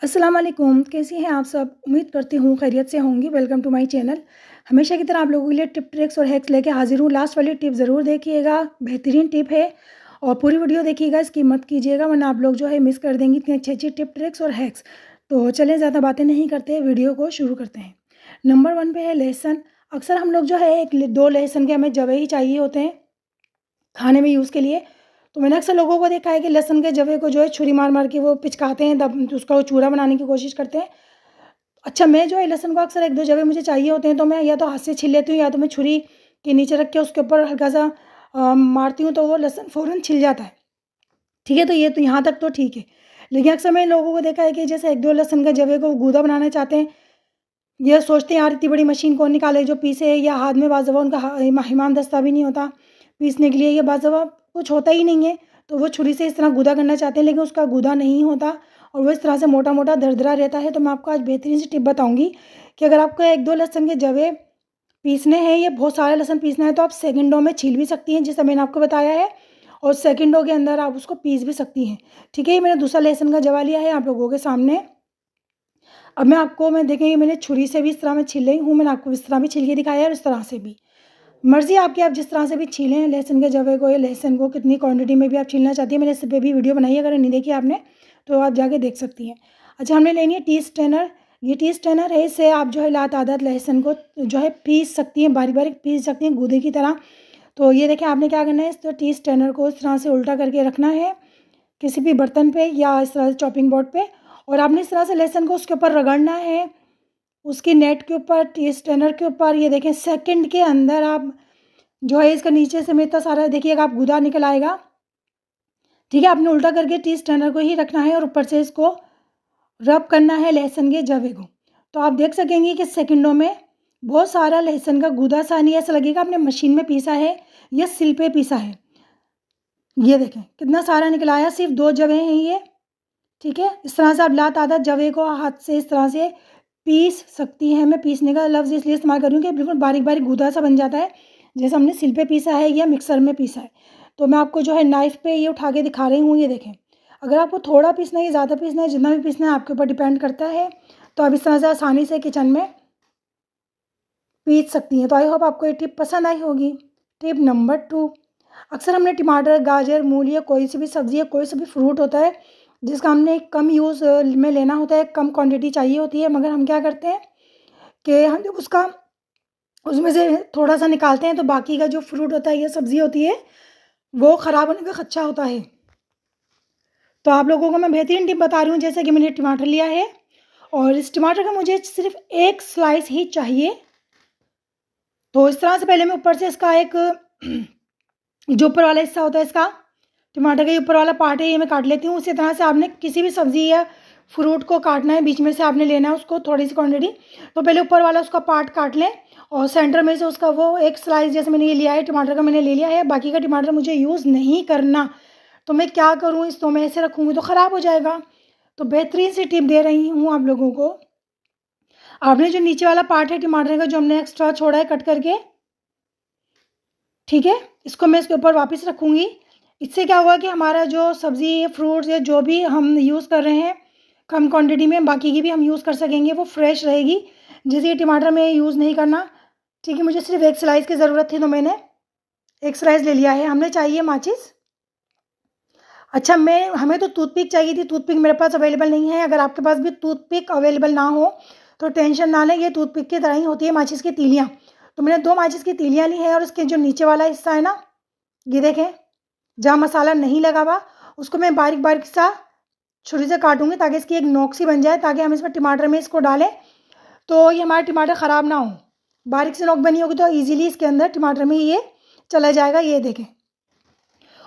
अस्सलाम वालेकुम, कैसी हैं आप सब? उम्मीद करती हूँ खैरियत से होंगी। Welcome to my channel. हमेशा की तरह आप लोगों के लिए टिप ट्रिक्स और हैक्स लेके हाजिर हूँ। लास्ट वाली टिप ज़रूर देखिएगा, बेहतरीन टिप है और पूरी वीडियो देखिएगा, स्किप मत कीजिएगा वरना आप लोग जो है मिस कर देंगी इतनी अच्छी टिप ट्रिक्स और हैक्स। तो चलें ज़्यादा बातें नहीं करते, वीडियो को शुरू करते हैं। नंबर 1 पे है लहसुन। अक्सर हम लोग जो है 1-2 लहसुन के हमें जवे ही चाहिए होते हैं खाने में यूज़ के लिए। तो मैंने अक्सर लोगों को देखा है कि लहसुन के जवे को जो है छुरी मार मार के वो पिचकाते हैं, दब उसका वो चूरा बनाने की कोशिश करते हैं। अच्छा, मैं जो है लहसुन को अक्सर 1-2 जवे मुझे चाहिए होते हैं तो मैं या तो हाथ से छील लेती हूँ या तो मैं छुरी के नीचे रख के उसके ऊपर हल्का-सा मारती हूँ तो वो लहसुन फ़ौरन छिल जाता है। ठीक है, तो ये तो यहाँ तक तो ठीक है। लेकिन अक्सर मैंने लोगों को देखा है कि जैसे 1-2 लहसुन के जवे को गूदा बनाना चाहते हैं, ये सोचते हैं यार इतनी बड़ी मशीन कौन निकाले जो पीसे, या हाथ में बाज़ दफ़ा उनका हिमाम दस्ता भी नहीं होता पीसने के लिए, या बाज़ दफ़ा कुछ होता ही नहीं है, तो वो छुरी से इस तरह गूदा करना चाहते हैं लेकिन उसका गूदा नहीं होता और वो इस तरह से मोटा-मोटा दरदरा रहता है। तो मैं आपको आज बेहतरीन सी टिप बताऊँगी कि अगर आपको 1-2 लहसुन के जवे पीसने हैं या बहुत सारा लहसुन पीसना है तो आप सेकंडों में छील भी सकती हैं, जैसा मैंने आपको बताया है, और सेकंडों के अंदर आप उसको पीस भी सकती हैं। ठीक है, ये मैंने दूसरा लहसुन का जवा लिया है आप लोगों के सामने। अब मैं देखेंगे मैंने छुरी से भी इस तरह मैं छील रही हूँ, मैंने आपको इस तरह भी छील के दिखाया है और इस तरह से भी। मर्ज़ी आपकी, आप जिस तरह से भी छीलें लहसुन के जवे को या लहसुन को कितनी क्वांटिटी में भी आप छीलना चाहती हैं। मैंने इस पे भी वीडियो बनाई है, अगर नहीं देखी आपने तो आप जाके देख सकती हैं। अच्छा, हमने लेनी है टी स्ट्रेनर। ये टी स्ट्रेनर है, इससे आप जो है लातादाद लहसुन को जो है पीस सकती हैं, बारीक-बारीक पीस सकती हैं गूदे की तरह। तो ये देखिए आपने क्या करना है, इस टी स्ट्रेनर को इस तरह से उल्टा करके रखना है किसी भी बर्तन पे या इस तरह से चॉपिंग बोर्ड पे, और आपने इस तरह से लहसुन को उसके ऊपर रगड़ना है, उसकी नेट के ऊपर, टी स्ट्रेनर के ऊपर। ये देखें सेकंड के अंदर आप जो है इसका नीचे से में इतना सारा देखिएगा आप गूदा निकल आएगा। ठीक है, आपने उल्टा करके टी स्ट्रेनर को ही रखना है और ऊपर से इसको रब करना है लहसुन के जवे को। तो आप देख सकेंगे कि सेकंडों में बहुत सारा लहसुन का गूदा सा, नहीं ऐसा लगेगा आपने मशीन में पीसा है या सिल पे पीसा है। ये देखें कितना सारा निकल आया, सिर्फ 2 जवे हैं ये। ठीक है, इस तरह से आप लातादाद जवे को हाथ से इस तरह से पीस सकती हैं। मैं पीसने का लफ्ज़ इसलिए इस्तेमाल कर रही हूँ कि बिल्कुल बारीक-बारीक गूदा सा बन जाता है, जैसे हमने सिल पे पीसा है या मिक्सर में पीसा है। तो मैं आपको जो है नाइफ़ पे ये उठा के दिखा रही हूँ, ये देखें। अगर आपको थोड़ा पीसना है या ज़्यादा पीसना है, जितना भी पीसना है आपके ऊपर डिपेंड करता है, तो आप इस तरह से आसानी से किचन में पीस सकती हैं। तो आई होप आपको ये टिप पसंद आई होगी। टिप नंबर 2, अक्सर हमने टमाटर, गाजर, मूली या कोई सी भी सब्ज़ी या कोई सा भी फ्रूट होता है जिसका हमने कम यूज़ में लेना होता है, कम क्वांटिटी चाहिए होती है, मगर हम क्या करते हैं कि हम जब उसका उसमें से थोड़ा-सा निकालते हैं तो बाकी का जो फ्रूट होता है या सब्ज़ी होती है, वो ख़राब होने का खदशा होता है। तो आप लोगों को मैं बेहतरीन टिप बता रही हूँ, जैसे कि मैंने टमाटर लिया है और इस टमाटर का मुझे सिर्फ़ 1 स्लाइस ही चाहिए। तो इस तरह से पहले मैं ऊपर से इसका एक जो ऊपर वाला हिस्सा होता है इसका, टमाटर का ये ऊपर वाला पार्ट है, ये मैं काट लेती हूँ। उसी तरह से आपने किसी भी सब्ज़ी या फ्रूट को काटना है, बीच में से आपने लेना है उसको थोड़ी सी क्वांटिटी। तो पहले ऊपर वाला उसका पार्ट काट लें और सेंटर में से उसका वो एक स्लाइस, जैसे मैंने ये लिया है टमाटर का, मैंने ले लिया है। बाकी का टमाटर मुझे यूज़ नहीं करना, तो मैं क्या करूँ, इसको मैं ऐसे रखूँगी तो ख़राब हो जाएगा। तो बेहतरीन सी टिप दे रही हूँ आप लोगों को। आपने जो नीचे वाला पार्ट है टमाटर का, जो हमने एक्स्ट्रा छोड़ा है कट करके, ठीक है, इसको मैं इसके ऊपर वापस रखूँगी। इससे क्या होगा कि हमारा जो सब्ज़ी, फ्रूट्स या जो भी हम यूज़ कर रहे हैं कम क्वांटिटी में, बाकी की भी हम यूज़ कर सकेंगे, वो फ्रेश रहेगी। जैसे ये टमाटर में यूज़ नहीं करना। ठीक है, मुझे सिर्फ 1 स्लाइस की ज़रूरत थी तो मैंने 1 स्लाइस ले लिया है। हमें चाहिए माचिस। अच्छा, हमें तो टूथपिक चाहिए थी, टूथपिक मेरे पास अवेलेबल नहीं है। अगर आपके पास भी टूथपिक अवेलेबल ना हो तो टेंशन ना लें, ये टूथपिक की तरह ही होती है माचिस की तीलियाँ। तो मैंने 2 माचिस की तीलियाँ ली हैं और इसके जो नीचे वाला हिस्सा है ना, ये देखें, जहाँ मसाला नहीं लगा हुआ उसको मैं बारीक-बारीक सा छुरी से काटूँगी ताकि इसकी एक नोक सी बन जाए, ताकि हम इसमें टमाटर में इसको डालें तो ये हमारे टमाटर ख़राब ना हो। बारीक सी नोक बनी होगी तो ईज़िली इसके अंदर टमाटर में ये चला जाएगा, ये देखें।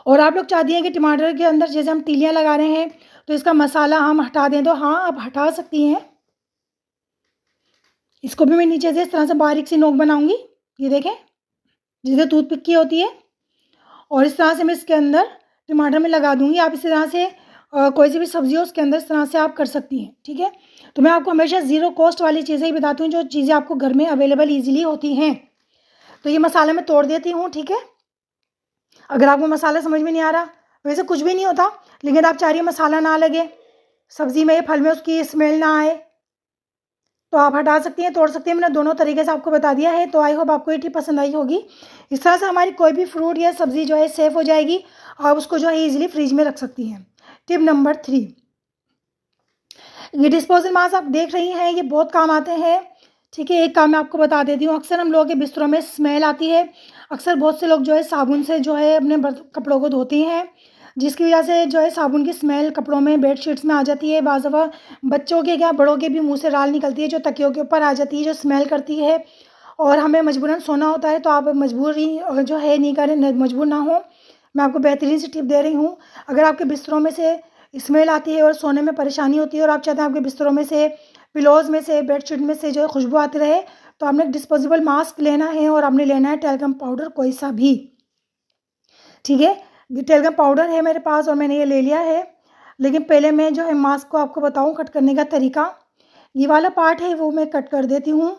और आप लोग चाहती हैं कि टमाटर के अंदर जैसे हम तीलियाँ लगा रहे हैं तो इसका मसाला हम हटा दें, तो हाँ, आप हटा सकती हैं। इसको भी मैं नीचे से इस तरह से बारीक सी नोक बनाऊँगी, ये देखें, जैसे टूथपिक की होती है, और इस तरह से मैं इसके अंदर टमाटर में लगा दूँगी। आप इसी तरह से कोई सी भी सब्ज़ी हो उसके अंदर इस तरह से आप कर सकती हैं। ठीक है, तो मैं आपको हमेशा ज़ीरो कॉस्ट वाली चीज़ें ही बताती हूँ, जो चीज़ें आपको घर में अवेलेबल ईज़िली होती हैं। तो ये मसाला मैं तोड़ देती हूँ। ठीक है, अगर आपको मसाला समझ में नहीं आ रहा, वैसे कुछ भी नहीं होता, लेकिन आप चाह रही हैं मसाला ना लगे, सब्ज़ी में, फल में उसकी स्मेल ना आए, तो आप हटा सकती हैं, तोड़ सकती हैं। मैंने दोनों तरीके से आपको बता दिया है। तो आई होप आपको ये टिप पसंद आई होगी। इस तरह से हमारी कोई भी फ्रूट या सब्ज़ी जो है सेफ़ हो जाएगी और उसको जो है ईज़िली फ्रिज में रख सकती हैं। टिप नंबर 3, ये डिस्पोजल मास्क आप देख रही हैं, ये बहुत काम आते हैं। ठीक है, एक काम मैं आपको बता देती हूँ। अक्सर हम लोगों के बिस्तरों में स्मेल आती है। अक्सर बहुत से लोग जो है साबुन से जो है अपने कपड़ों को धोते हैं, जिसकी वजह से जो है साबुन की स्मेल कपड़ों में, बेडशीट्स में आ जाती है। बाज़ दफ़ा बच्चों के क्या, बड़ों के भी मुँह से राल निकलती है, जो तकियों के ऊपर आ जाती है, जो स्मेल करती है, और हमें मजबूरन सोना होता है। तो आप मजबूरी जो है नहीं करें, मजबूर ना हो। मैं आपको बेहतरीन सी टिप दे रही हूँ। अगर आपके बिस्तरों में से स्मेल आती है और सोने में परेशानी होती है और आप चाहते हैं आपके बिस्तरों में से, पिलोज़ में से, बेडशीट में से जो है खुशबू आती रहे, तो आपने एक डिस्पोजेबल मास्क लेना है और आपने लेना है टैल्कम पाउडर कोई सा भी। ठीक है, ये टैल्कम पाउडर है मेरे पास और मैंने ये ले लिया है। लेकिन पहले मैं जो है मास्क को आपको बताऊँ कट करने का तरीका। ये वाला पार्ट है वो मैं कट कर देती हूँ।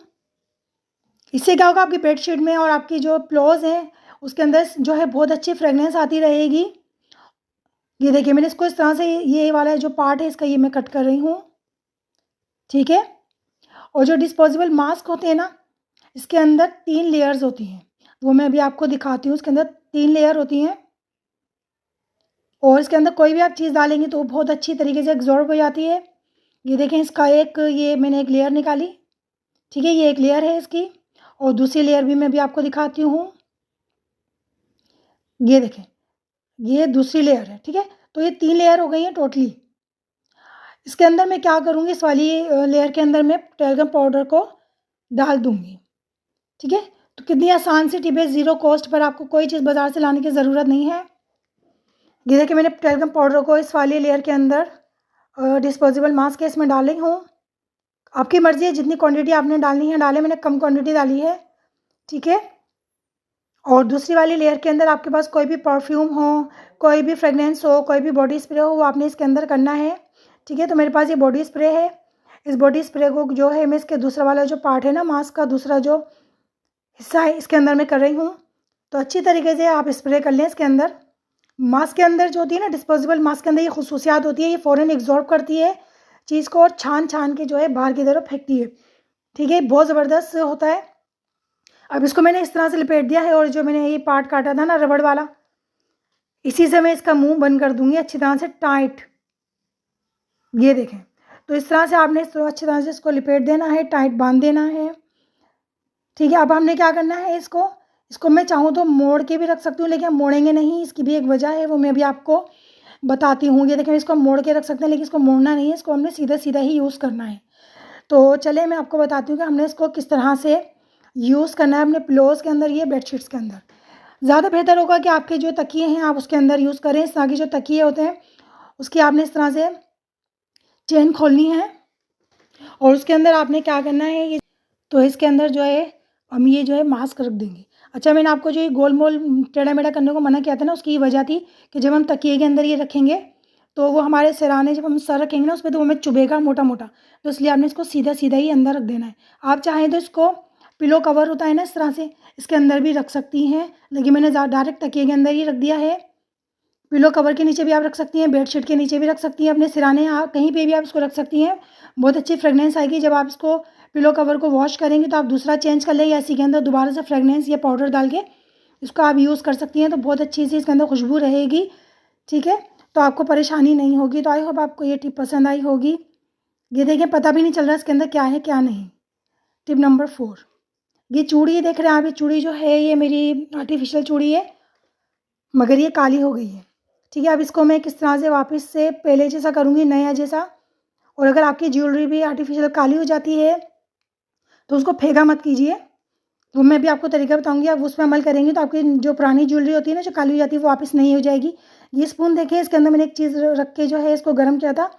इससे क्या होगा, आपकी बेडशीट में और आपकी जो पिलोज़ हैं उसके अंदर जो है बहुत अच्छी फ्रेगनेंस आती रहेगी। ये देखिए, मैंने इसको इस तरह से, ये वाला जो पार्ट है इसका, ये मैं कट कर रही हूँ। ठीक है, और जो डिस्पोजेबल मास्क होते हैं ना, इसके अंदर 3 लेयर्स होती हैं, वो मैं अभी आपको दिखाती हूँ। इसके अंदर 3 लेयर होती हैं और इसके अंदर कोई भी आप चीज़ डालेंगे तो वो बहुत अच्छी तरीके से एब्जॉर्ब हो जाती है। ये देखें, इसका एक, ये मैंने एक लेयर निकाली। ठीक है, ये एक लेयर है इसकी, और दूसरी लेयर भी मैं भी आपको दिखाती हूँ। ये देखें, ये दूसरी लेयर है। ठीक है, तो ये 3 लेयर हो गई हैं टोटली। इसके अंदर मैं क्या करूँगी, इस वाली लेयर के अंदर मैं टैल्कम पाउडर को डाल दूँगी। ठीक है, तो कितनी आसान सी टिप है, ज़ीरो कॉस्ट पर, आपको कोई चीज़ बाज़ार से लाने की ज़रूरत नहीं है। ये देखिए, मैंने टैल्कम पाउडर को इस वाली लेयर के अंदर डिस्पोजेबल मास्क के इसमें डाली हूँ। आपकी मर्ज़ी है जितनी क्वांटिटी आपने डालनी है डालें, मैंने कम क्वांटिटी डाली है। ठीक है, और दूसरी वाली लेयर के अंदर आपके पास कोई भी परफ्यूम हो, कोई भी फ्रेगनेंस हो, कोई भी बॉडी स्प्रे हो, वो आपने इसके अंदर करना है। ठीक है, तो मेरे पास ये बॉडी स्प्रे है। इस बॉडी स्प्रे को जो है मैं इसके दूसरा वाला जो पार्ट है ना, मास्क का दूसरा जो हिस्सा है, इसके अंदर मैं कर रही हूँ। तो अच्छी तरीके से आप स्प्रे कर लें इसके अंदर। मास्क के अंदर जो होती है ना, डिस्पोजेबल मास्क के अंदर ये खुसूसियात होती है, ये फ़ौरन एब्जॉर्ब करती है चीज़ को और छान छान के जो है बाहर की तरफ फेंकती है। ठीक है, बहुत ज़बरदस्त होता है। अब इसको मैंने इस तरह से लपेट दिया है और जो मैंने ये पार्ट काटा था ना रबड़ वाला, इसी से मैं इसका मुंह बंद कर दूंगी अच्छी तरह से टाइट। ये देखें, तो इस तरह से आपने इसको अच्छी तरह से इसको लपेट देना है, टाइट बांध देना है। ठीक है, अब हमने क्या करना है, इसको मैं चाहूँ तो मोड़ के भी रख सकती हूँ, लेकिन हम मोड़ेंगे नहीं। इसकी भी एक वजह है, वो मैं भी आपको बताती हूँ। ये देखें, इसको मोड़ के रख सकते हैं, लेकिन इसको मोड़ना नहीं है, इसको हमने सीधा सीधा ही यूज़ करना है। तो चलिए मैं आपको बताती हूँ कि हमने इसको किस तरह से यूज़ करना है अपने पिलोज़ के अंदर, ये बेडशीट्स के अंदर। ज़्यादा बेहतर होगा कि आपके जो तकिए हैं आप उसके अंदर यूज़ करें। इस तरह के जो तकिए होते हैं उसकी आपने इस तरह से चेन खोलनी है और उसके अंदर आपने क्या करना है, ये तो इसके अंदर जो है हम ये जो है मास्क रख देंगे। अच्छा, मैंने आपको जो ये गोल मोल टेढ़ा मेढ़ा करने को मना किया था ना, उसकी ये वजह थी कि जब हम तकिए के अंदर ये रखेंगे तो वो हमारे सिराने, जब हम सर रखेंगे ना उस पर, तो वो हमें चुभेगा मोटा मोटा। तो इसलिए आपने इसको सीधा सीधा ही अंदर रख देना है। आप चाहें तो इसको पिलो कवर होता है ना, इस तरह से इसके अंदर भी रख सकती हैं, लेकिन मैंने डायरेक्ट तकिए के अंदर ही रख दिया है। पिलो कवर के नीचे भी आप रख सकती हैं, बेडशीट के नीचे भी रख सकती हैं, अपने सिराने, आप कहीं पे भी आप इसको रख सकती हैं। बहुत अच्छी फ्रेगनेंस आएगी। जब आप इसको पिलो कवर को वॉश करेंगे तो आप दूसरा चेंज कर लें या इसी के अंदर दोबारा से फ्रेगनेंस या पाउडर डाल के इसको आप यूज़ कर सकती हैं, तो बहुत अच्छी सी इसके अंदर खुशबू रहेगी। ठीक है, तो आपको परेशानी नहीं होगी। तो आई होप आपको ये टिप पसंद आई होगी। ये देखिए, पता भी नहीं चल रहा इसके अंदर क्या है क्या नहीं। टिप नंबर 4, ये चूड़ी देख रहे हैं आप, ये चूड़ी जो है ये मेरी आर्टिफिशियल चूड़ी है, मगर ये काली हो गई है। ठीक है, अब इसको मैं किस तरह से वापस से पहले जैसा करूँगी, नया जैसा। और अगर आपकी ज्वेलरी भी आर्टिफिशियल काली हो जाती है तो उसको फेंका मत कीजिए, वो मैं भी आपको तरीका बताऊंगी। आप उस पर अमल करेंगे तो आपकी जो पुरानी ज्वेलरी होती है ना, जो काली हो जाती है, वो वापस नहीं हो जाएगी। ये स्पून देखिए, इसके अंदर मैंने एक चीज़ रख के जो है इसको गर्म किया था,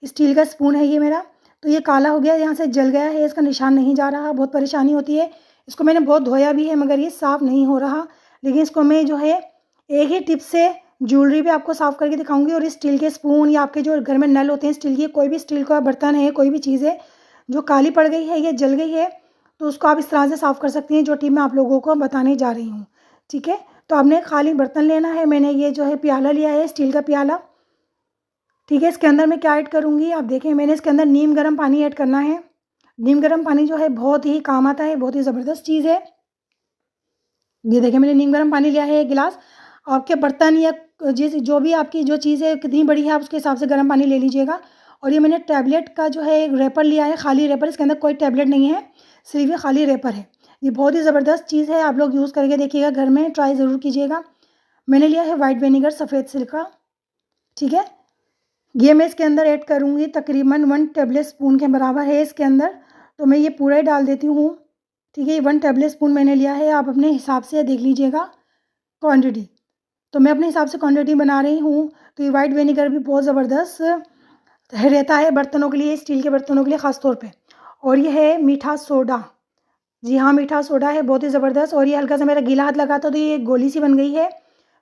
स्टील का स्पून है ये मेरा, तो ये काला हो गया, यहाँ से जल गया है, इसका निशान नहीं जा रहा, बहुत परेशानी होती है। इसको मैंने बहुत धोया भी है मगर ये साफ़ नहीं हो रहा। लेकिन इसको मैं जो है एक ही टिप से ज्वेलरी भी आपको साफ़ करके दिखाऊंगी। और स्टील के स्पून या आपके जो घर में नल होते हैं स्टील के, कोई भी स्टील का बर्तन है, कोई भी चीज़ है जो काली पड़ गई है या जल गई है, तो उसको आप इस तरह से साफ़ कर सकती हैं, जो टिप मैं आप लोगों को बताने जा रही हूँ। ठीक है, तो आपने खाली बर्तन लेना है। मैंने ये जो है प्याला लिया है, स्टील का प्याला। ठीक है, इसके अंदर मैं क्या ऐड करूँगी आप देखें, मैंने इसके अंदर नीम गर्म पानी ऐड करना है। नीम गर्म पानी जो है बहुत ही काम आता है, बहुत ही ज़बरदस्त चीज़ है। ये देखिए मैंने नीम गर्म पानी लिया है 1 गिलास। आपके बर्तन या जिस जो भी आपकी जो चीज़ है कितनी बड़ी है आप उसके हिसाब से गर्म पानी ले लीजिएगा। और ये मैंने टैबलेट का जो है एक रैपर लिया है, खाली रैपर, इसके अंदर कोई टैबलेट नहीं है, सिर्फ ये खाली रैपर है। ये बहुत ही ज़बरदस्त चीज़ है, आप लोग यूज़ करके देखिएगा, घर में ट्राई ज़रूर कीजिएगा। मैंने लिया है वाइट विनेगर, सफ़ेद सिरका। ठीक है, ये मैं इसके अंदर ऐड करूँगी, तकरीबन 1 टेबल स्पून के बराबर है इसके अंदर, तो मैं ये पूरा ही डाल देती हूँ। ठीक है, ये 1 टेबल स्पून मैंने लिया है, आप अपने हिसाब से देख लीजिएगा क्वांटिटी। तो मैं अपने हिसाब से क्वांटिटी बना रही हूँ। तो ये वाइट विनेगर भी बहुत ज़बरदस्त रहता है बर्तनों के लिए, स्टील के बर्तनों के लिए ख़ास तौर पे। और ये है मीठा सोडा, जी हाँ मीठा सोडा है, बहुत ही ज़बरदस्त। और ये हल्का सा मेरा गीला हाथ लगा था तो ये गोली सी बन गई है,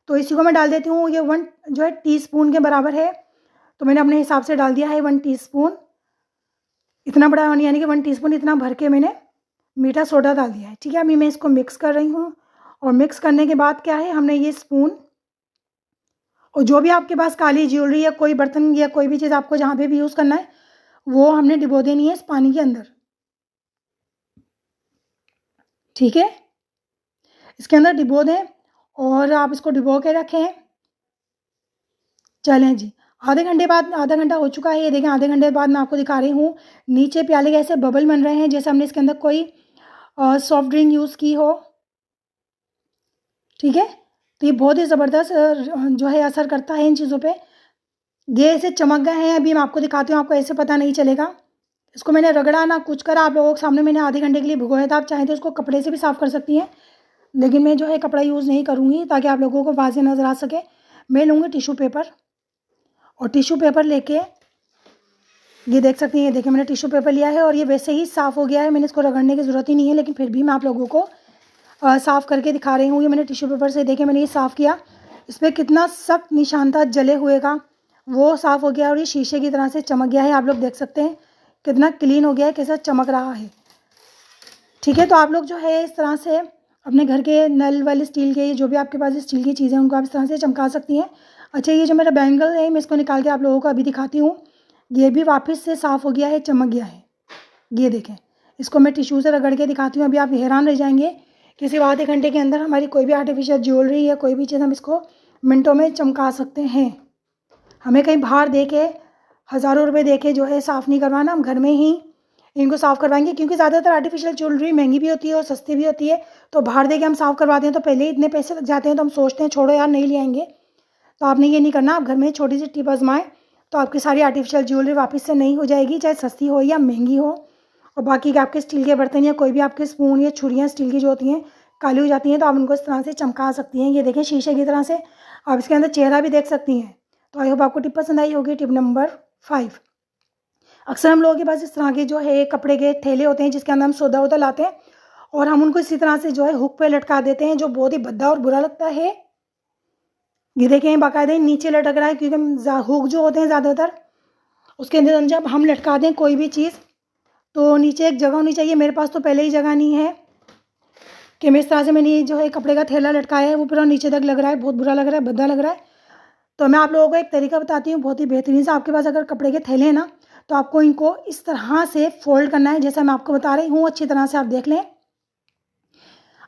तो इसी को मैं डाल देती हूँ। ये 1 जो है टीस्पून के बराबर है, तो मैंने अपने हिसाब से डाल दिया है 1 टीस्पून। इतना बड़ा यानी कि 1 टीस्पून इतना भर के मैंने मीठा सोडा डाल दिया है। ठीक है, अभी मैं इसको मिक्स कर रही हूँ। और मिक्स करने के बाद क्या है, हमने ये स्पून और जो भी आपके पास काली ज्वेलरी या कोई बर्तन या कोई भी चीज़ आपको जहाँ पे भी यूज़ करना है वो हमने डिबो देनी है इस पानी के अंदर। ठीक है, इसके अंदर डिबो दें और आप इसको डिबो के रखें। चलें जी, आधे घंटे बाद, आधा घंटा हो चुका है, ये देखें आधे घंटे बाद मैं आपको दिखा रही हूँ। नीचे प्याले के ऐसे बबल बन रहे हैं जैसे हमने इसके अंदर कोई सॉफ्ट ड्रिंक यूज़ की हो। ठीक है, तो ये बहुत ही ज़बरदस्त जो है असर करता है इन चीज़ों पे। ये ऐसे चमक गए हैं, अभी मैं आपको दिखाती हूँ, आपको ऐसे पता नहीं चलेगा। इसको मैंने रगड़ा ना कुछ करा, आप लोगों के सामने मैंने आधे घंटे के लिए भिगोया था। आप चाहें तो इसको कपड़े से भी साफ़ कर सकती हैं, लेकिन मैं जो है कपड़ा यूज़ नहीं करूँगी ताकि आप लोगों को वाज़ेह नज़र आ सके। मैं लूँगी टिश्यू पेपर, और टिश्यू पेपर लेके ये देख सकती हैं, ये देखिए मैंने टिश्यू पेपर लिया है और ये वैसे ही साफ़ हो गया है, मैंने इसको रगड़ने की ज़रूरत ही नहीं है, लेकिन फिर भी मैं आप लोगों को साफ़ करके दिखा रही हूँ। ये मैंने टिश्यू पेपर से देखे मैंने ये साफ़ किया, इस पर कितना सख्त निशान था जले हुए का, वो साफ़ हो गया और ये शीशे की तरह से चमक गया है। आप लोग देख सकते हैं कितना क्लीन हो गया है, कैसा चमक रहा है। ठीक है, तो आप लोग जो है इस तरह से अपने घर के नल वाले स्टील के जो भी आपके पास स्टील की चीज़ें उनको आप इस तरह से चमका सकती हैं। अच्छा, ये जो मेरा बैंगल है मैं इसको निकाल के आप लोगों को अभी दिखाती हूँ। ये भी वापस से साफ़ हो गया है, चमक गया है। ये देखें, इसको मैं टिश्यू से रगड़ के दिखाती हूँ। अभी आप हैरान रह जाएंगे कि सिर्फ आधे घंटे के अंदर हमारी कोई भी आर्टिफिशियल ज्वेलरी या कोई भी चीज़ हम इसको मिनटों में चमका सकते हैं। हमें कहीं बाहर दे के हज़ारों रुपए दे के जो है साफ़ नहीं करवाना, हम घर में ही इनको साफ़ करवाएंगे, क्योंकि ज़्यादातर आर्टिफिशियल ज्वेलरी महंगी भी होती है और सस्ती भी होती है। तो बाहर दे के हम साफ़ करवाते हैं तो पहले ही इतने पैसे लग जाते हैं, तो हम सोचते हैं छोड़ो यार नहीं ले आएंगे। तो आपने ये नहीं करना, आप घर में छोटी सी टिप आजमाएं तो आपकी सारी आर्टिफिशियल ज्वेलरी वापस से नहीं हो जाएगी, चाहे सस्ती हो या महंगी हो। और बाकी के आपके स्टील के बर्तन या कोई भी आपके स्पून या छुरियाँ स्टील की जो होती हैं काली हो जाती हैं, तो आप उनको इस तरह से चमका सकती हैं। ये देखें शीशे की तरह से आप इसके अंदर चेहरा भी देख सकती हैं। तो आई होप आपको टिप पसंद आई होगी। टिप नंबर 5, अक्सर हम लोगों के पास इस तरह के जो है कपड़े के थैले होते हैं जिसके अंदर हम सौदा वौदा लाते हैं और हम उनको इसी तरह से जो है हुक पे लटका देते हैं, जो बहुत ही भद्दा और बुरा लगता है। ये देखें बाकायदा नीचे लटक रहा है, क्योंकि हुक जो होते हैं ज़्यादातर उसके अंदर जब हम लटका दें कोई भी चीज़ तो नीचे एक जगह होनी चाहिए। मेरे पास तो पहले ही जगह नहीं है कि मैं इस तरह से मैंने जो है कपड़े का थैला लटकाया है वो पूरा नीचे तक लग रहा है, बहुत बुरा लग रहा है, भद्दा लग रहा है। तो मैं आप लोगों को एक तरीका बताती हूँ बहुत ही बेहतरीन सा। आपके पास अगर कपड़े के थैले हैं ना, तो आपको इनको इस तरह से फोल्ड करना है जैसा मैं आपको बता रही हूँ। अच्छी तरह से आप देख लें,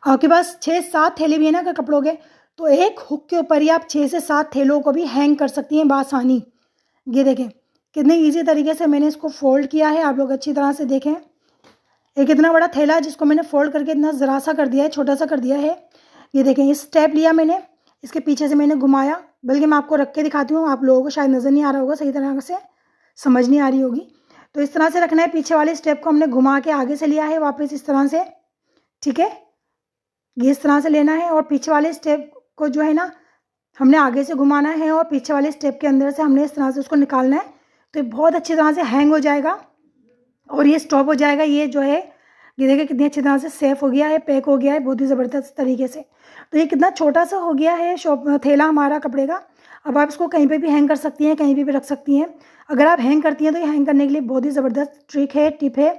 आपके पास 6-7 थैले भी है ना अगर कपड़ों के, तो एक हुक के ऊपर ही आप 6 से 7 थैलों को भी हैंग कर सकती हैं बआसानी। ये देखें कितने ईजी तरीके से मैंने इसको फोल्ड किया है, आप लोग अच्छी तरह से देखें। एक इतना बड़ा थैला जिसको मैंने फोल्ड करके इतना ज़रा सा कर दिया है, छोटा सा कर दिया है। ये देखें, इस स्टेप लिया मैंने, इसके पीछे से मैंने घुमाया, बल्कि मैं आपको रख के दिखाती हूँ, आप लोगों को शायद नज़र नहीं आ रहा होगा, सही तरह से समझ नहीं आ रही होगी। तो इस तरह से रखना है, पीछे वाले स्टेप को हमने घुमा के आगे से लिया है वापस इस तरह से। ठीक है, ये इस तरह से लेना है और पीछे वाले स्टेप को जो है ना हमने आगे से घुमाना है और पीछे वाले स्टेप के अंदर से हमने इस तरह से उसको निकालना है। तो ये बहुत अच्छी तरह से हैंग हो जाएगा और ये स्टॉप हो जाएगा। ये जो है ये देखिए कितनी अच्छी तरह से सेफ हो गया है, पैक हो गया है बहुत ही ज़बरदस्त तरीके से। तो ये कितना छोटा सा हो गया है थैला हमारा कपड़े का। अब आप इसको कहीं पे भी हैंग कर सकती हैं, कहीं भी रख सकती हैं। अगर आप हैंग करती हैं तो ये हैंग करने के लिए बहुत ही ज़बरदस्त ट्रिक है, टिप है।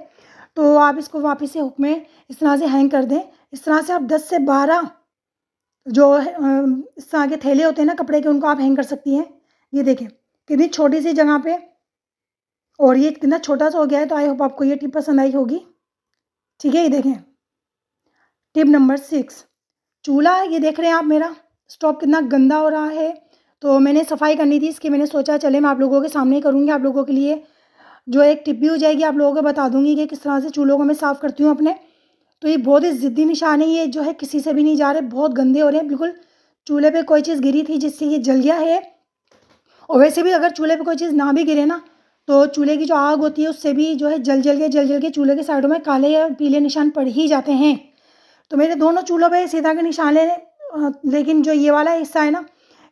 तो आप इसको वापस से हुक में इस तरह से हैंग कर दें। इस तरह से आप 10 से 12 जो इस तरह के थैले होते हैं ना कपड़े के, उनको आप हैंग कर सकती हैं। ये देखें कितनी छोटी सी जगह पे, और ये कितना छोटा सा हो गया है। तो आई होप आपको ये टिप पसंद आई होगी। ठीक है, ये देखें टिप नंबर 6, चूल्हा ये देख रहे हैं आप मेरा स्टोव कितना गंदा हो रहा है। तो मैंने सफाई करनी थी इसकी, मैंने सोचा चले मैं आप लोगों के सामने करूँगी, आप लोगों के लिए जो एक टिप भी हो जाएगी, आप लोगों को बता दूंगी कि किस तरह से चूल्हों को मैं साफ़ करती हूँ अपने। तो ये बहुत ही ज़िद्दी निशान है, ये जो है किसी से भी नहीं जा रहे, बहुत गंदे हो रहे हैं बिल्कुल। चूल्हे पे कोई चीज़ गिरी थी जिससे ये जल गया है। और वैसे भी अगर चूल्हे पे कोई चीज़ ना भी गिरे ना, तो चूल्हे की जो आग होती है उससे भी जो है जल जल के चूल्हे के साइडों में काले या पीले निशान पड़ ही जाते हैं। तो मेरे दोनों चूल्हों पे सीधा के निशान है, लेकिन जो ये वाला हिस्सा है ना,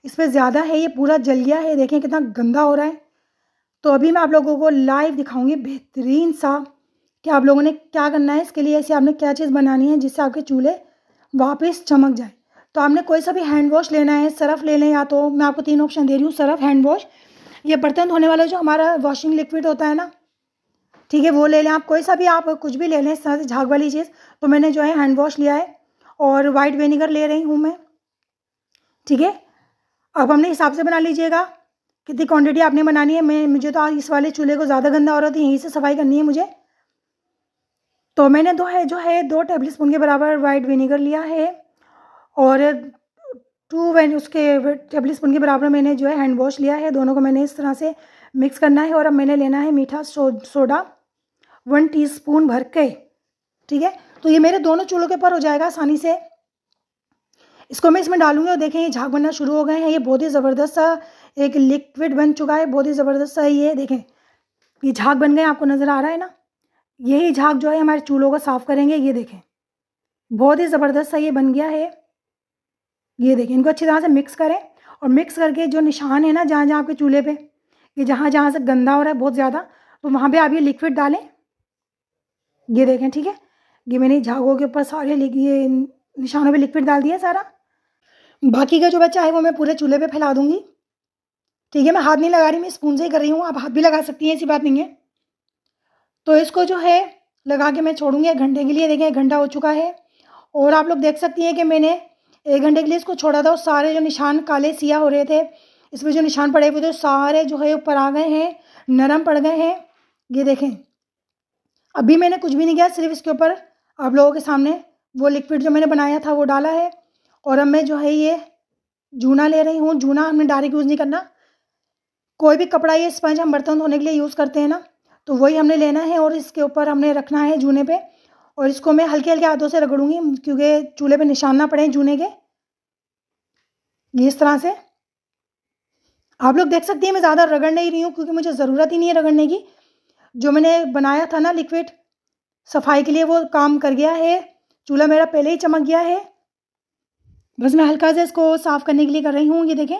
इस पर ज़्यादा है, ये पूरा जल गया है। देखें कितना गंदा हो रहा है। तो अभी मैं आप लोगों को लाइव दिखाऊंगी बेहतरीन सा कि आप लोगों ने क्या करना है इसके लिए, ऐसे आपने क्या चीज़ बनानी है जिससे आपके चूल्हे वापस चमक जाए। तो आपने कोई सा भी हैंड वॉश लेना है, सर्फ़ ले लें, या तो मैं आपको 3 ऑप्शन दे रही हूँ, सर्फ़, हैंड वॉश, ये बर्तन धोने वाला जो हमारा वॉशिंग लिक्विड होता है ना, ठीक है, वो ले लें आप। कोई सा भी आप कुछ भी ले लें इस तरह से झाग वाली चीज़। तो मैंने जो है हैंड वॉश लिया है और वाइट विनेगर ले रही हूँ मैं। ठीक है, अब हमने हिसाब से बना लीजिएगा कितनी क्वांटिटी आपने बनानी है। मुझे तो इस वाले चूल्हे को ज़्यादा गंदा हो रहा था, यहीं से सफाई करनी है मुझे। तो मैंने दो टेबल स्पून के बराबर वाइट विनेगर लिया है, और उसके टेबल स्पून के बराबर मैंने जो है हैंड वॉश लिया है। दोनों को मैंने इस तरह से मिक्स करना है। और अब मैंने लेना है मीठा सोडा 1 टीस्पून भर के। ठीक है, तो ये मेरे दोनों चूल्हों के ऊपर हो जाएगा आसानी से। इसको मैं इसमें डालूंगी और देखें ये झाग बनना शुरू हो गए हैं। ये बहुत ही ज़बरदस्त सा एक लिक्विड बन चुका है, बहुत ही ज़बरदस्त सा। ये देखें ये झाग बन गए, आपको नज़र आ रहा है ना। यही झाग जो है हमारे चूल्हों को साफ़ करेंगे। ये देखें बहुत ही ज़बरदस्त सा ये बन गया है। ये देखें, इनको अच्छी तरह से मिक्स करें, और मिक्स करके जो निशान है ना जहाँ जहाँ आपके चूल्हे पे, ये जहाँ जहाँ से गंदा हो रहा है बहुत ज़्यादा, तो वहाँ पे आप ये लिक्विड डालें। ये देखें, ठीक है, ये मैंने झागों के ऊपर सारे ये निशानों पे लिक्विड डाल दिया सारा। बाकी का जो बचा है वो मैं पूरे चूल्हे पे फैला दूंगी। ठीक है, मैं हाथ नहीं लगा रही, मैं स्पून से ही कर रही हूँ, आप हाथ भी लगा सकती हैं, ऐसी बात नहीं है। तो इसको जो है लगा के मैं छोड़ूंगी 1 घंटे के लिए। देखें 1 घंटा हो चुका है, और आप लोग देख सकती हैं कि मैंने 1 घंटे के लिए इसको छोड़ा था, और सारे जो निशान काले सिया हो रहे थे, इस पर जो निशान पड़े हुए थे सारे जो है ऊपर आ गए हैं, नरम पड़ गए हैं। ये देखें अभी मैंने कुछ भी नहीं किया, सिर्फ इसके ऊपर आप लोगों के सामने वो लिक्विड जो मैंने बनाया था वो डाला है। और अब मैं जो है ये जूना ले रही हूँ। जूना हमने डायरेक्ट यूज़ नहीं करना, कोई भी कपड़ा, ये स्पंज हम बर्तन धोने के लिए यूज़ करते हैं ना, तो वही हमने लेना है, और इसके ऊपर हमने रखना है जूने पे। और इसको मैं हल्के हल्के हाथों से रगड़ूंगी, क्योंकि चूल्हे पे निशान ना पड़े जूने के। ये इस तरह से आप लोग देख सकती हैं, मैं ज़्यादा रगड़ नहीं रही हूँ क्योंकि मुझे ज़रूरत ही नहीं है रगड़ने की। जो मैंने बनाया था ना लिक्विड सफाई के लिए, वो काम कर गया है। चूल्हा मेरा पहले ही चमक गया है, बस मैं हल्का से इसको साफ़ करने के लिए कर रही हूँ। ये देखें,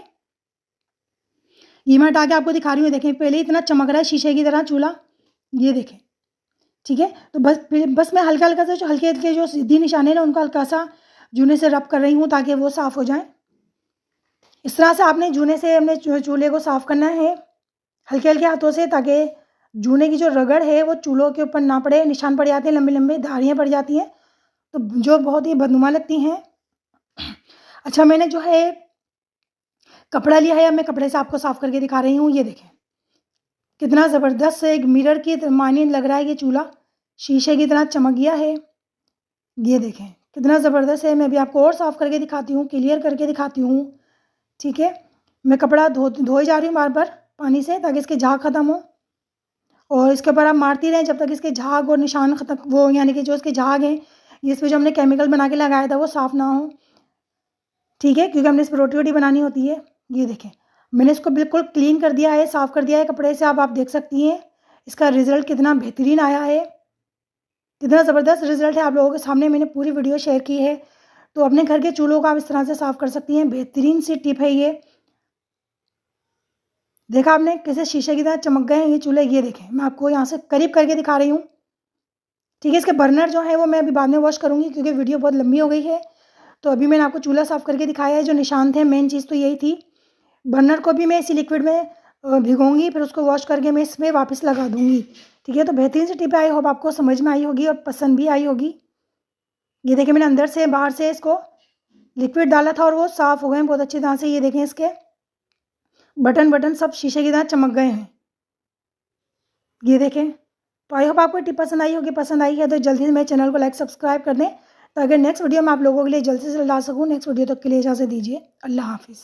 ये मैं हटा के आपको दिखा रही हूँ। देखें पहले ही इतना चमक रहा है शीशे की तरह चूल्हा। ये देखें, ठीक है, तो बस मैं हल्का हल्का से जो हल्के हल्के जो सीधी निशाने ना उनको हल्का सा जूने से रब कर रही हूँ ताकि वो साफ़ हो जाए। इस तरह से आपने जूने से अपने चूल्हे को साफ़ करना है हल्के हल्के हाथों से, ताकि जूने की जो रगड़ है वो चूल्हों के ऊपर ना पड़े। निशान पड़ जाते हैं, लंबे लंबे धारियाँ पड़ जाती हैं, तो जो बहुत ही बदनुमा लगती हैं। अच्छा, मैंने जो है कपड़ा लिया है, अब मैं कपड़े से आपको साफ़ करके दिखा रही हूँ। ये देखें कितना ज़बरदस्त एक मिरर की मानी लग रहा है कि चूल्हा शीशे की तरह चमक गया है। ये देखें कितना ज़बरदस्त है। मैं भी आपको और साफ़ करके दिखाती हूँ, क्लियर करके दिखाती हूँ। ठीक है, मैं कपड़ा धोई जा रही हूँ बार बार पानी से, ताकि इसके झाग ख़त्म हो, और इसके ऊपर आप मारती रहें जब तक इसके झाग और निशान ख़त्म, वो यानी कि जो इसके झाग हैं, इस पर जो हमने केमिकल बना के लगाया था वो साफ़ ना हो। ठीक है, क्योंकि हमने इस पर रोटी वोटी बनानी होती है। ये देखें मैंने इसको बिल्कुल क्लीन कर दिया है, साफ़ कर दिया है कपड़े से। अब आप देख सकती हैं इसका रिज़ल्ट कितना बेहतरीन आया है, कितना ज़बरदस्त रिज़ल्ट है। आप लोगों के सामने मैंने पूरी वीडियो शेयर की है। तो अपने घर के चूल्हों को आप इस तरह से साफ़ कर सकती हैं। बेहतरीन सी टिप है ये। देखा आपने कैसे शीशे की तरह चमक गए हैं ये चूल्हे। ये देखें मैं आपको यहाँ से करीब करके दिखा रही हूँ। ठीक है, इसके बर्नर जो है वो मैं अभी बाद में वॉश करूँगी क्योंकि वीडियो बहुत लंबी हो गई है। तो अभी मैंने आपको चूल्हा साफ़ करके दिखाया है। जो निशान थे, मेन चीज़ तो यही थी। बर्नर को भी मैं इसी लिक्विड में भिगोऊंगी, फिर उसको वॉश करके मैं इसमें वापस लगा दूँगी। ठीक है, तो बेहतरीन सी टिप आई होप आपको समझ में आई होगी और पसंद भी आई होगी। ये देखिए मैंने अंदर से बाहर से इसको लिक्विड डाला था और वो साफ़ हो गए बहुत अच्छी तरह से। ये देखें इसके बटन सब शीशे की तरह चमक गए हैं। ये देखें। तो आई होप आपको टिप पसंद आई होगी। पसंद आई है तो जल्दी से मेरे चैनल को लाइक सब्सक्राइब कर दें, तो अगर नेक्स्ट वीडियो में आप लोगों के लिए जल्दी से ला सकूँ। नेक्स्ट वीडियो तक के लिए इजाज़त दीजिए। अल्लाह हाफिज़।